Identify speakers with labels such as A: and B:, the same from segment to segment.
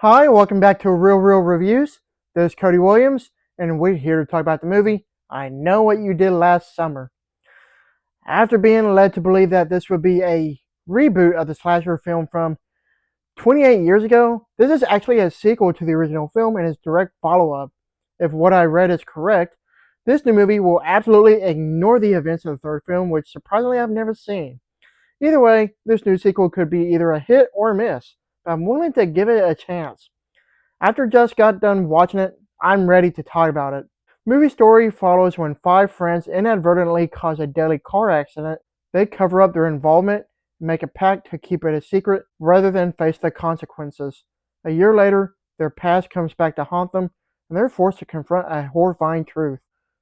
A: Hi, welcome back to Real Reviews. This is Cody Williams, and we're here to talk about the movie I Know What You Did Last Summer. After being led to believe that this would be a reboot of the slasher film from 28 years ago, this is actually a sequel to the original film and its direct follow up. If what I read is correct, this new movie will absolutely ignore the events of the third film, which surprisingly I've never seen. Either way, this new sequel could be either a hit or a miss, but I'm willing to give it a chance. After just got done watching it, I'm ready to talk about it. Movie story follows when five friends inadvertently cause a deadly car accident. They cover up their involvement and make a pact to keep it a secret rather than face the consequences. A year later, their past comes back to haunt them, and they're forced to confront a horrifying truth.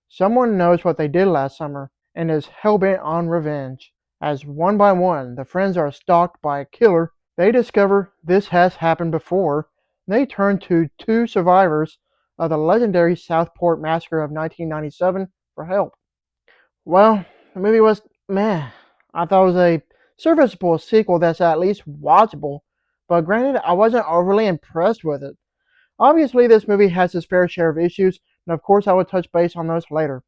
A: Someone knows what they did last summer and is hellbent on revenge. As one by one the friends are stalked by a killer, they discover this has happened before. They turn to two survivors of the legendary Southport Massacre of 1997 for help. Well, the movie was meh. I thought it was a serviceable sequel that's at least watchable, but granted, I wasn't overly impressed with it. Obviously, this movie has its fair share of issues, and of course, I will touch base on those later.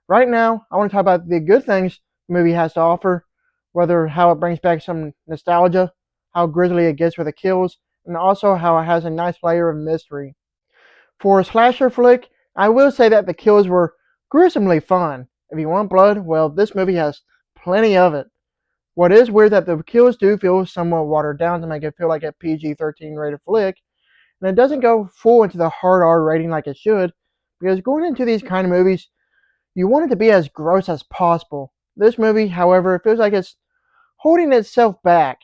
A: Right now, I want to talk about the good things the movie has to offer, whether how it brings back some nostalgia, how grisly it gets with the kills, and also how it has a nice layer of mystery. For a slasher flick, I will say that the kills were gruesomely fun. If you want blood, well, this movie has plenty of it. What is weird that the kills do feel somewhat watered down to make it feel like a PG-13 rated flick, and it doesn't go full into the hard R rating like it should, because going into these kind of movies, you want it to be as gross as possible. This movie, however, feels like it's holding itself back.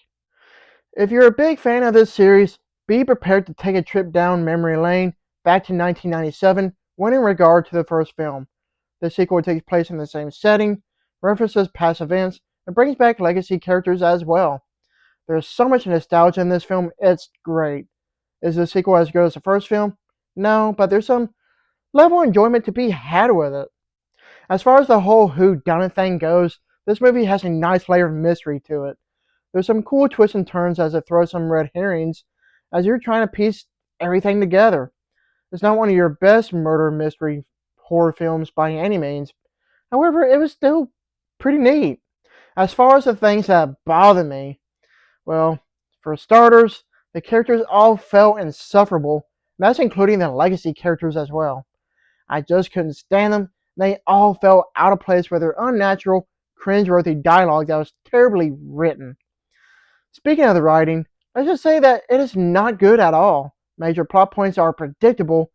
A: If you're a big fan of this series, be prepared to take a trip down memory lane back to 1997 when in regard to the first film. The sequel takes place in the same setting, references past events, and brings back legacy characters as well. There's so much nostalgia in this film, it's great. Is the sequel as good as the first film? No, but there's some level of enjoyment to be had with it. As far as the whole who done it thing goes, this movie has a nice layer of mystery to it. There's some cool twists and turns as it throws some red herrings as you're trying to piece everything together. It's not one of your best murder mystery horror films by any means. However, it was still pretty neat. As far as the things that bother me, well, for starters, the characters all felt insufferable. That's including the legacy characters as well. I just couldn't stand them. They all felt out of place with their unnatural, cringe-worthy dialogue that was terribly written. Speaking of the writing, let's just say that it is not good at all. Major plot points are predictable,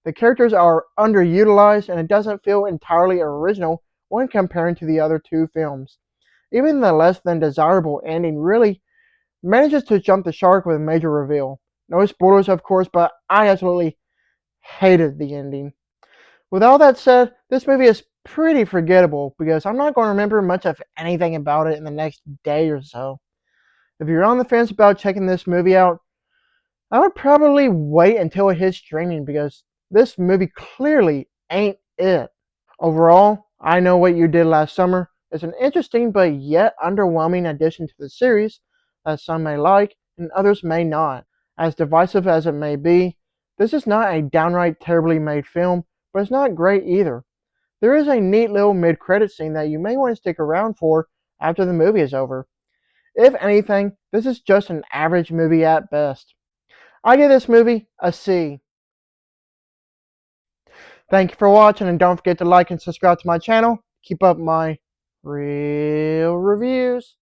A: the characters are underutilized, and it doesn't feel entirely original when comparing to the other two films. Even the less than desirable ending really manages to jump the shark with a major reveal. No spoilers, of course, but I absolutely hated the ending. With all that said, this movie is pretty forgettable because I'm not going to remember much of anything about it in the next day or so. If you're on the fence about checking this movie out, I would probably wait until it hits streaming because this movie clearly ain't it. Overall, I Know What You Did Last Summer is an interesting but yet underwhelming addition to the series that some may like and others may not. As divisive as it may be, this is not a downright terribly made film, but it's not great either. There is a neat little mid-credit scene that you may want to stick around for after the movie is over. If anything, this is just an average movie at best. I give this movie a C. Thank you for watching, and don't forget to like and subscribe to my channel. Keep up my real reviews.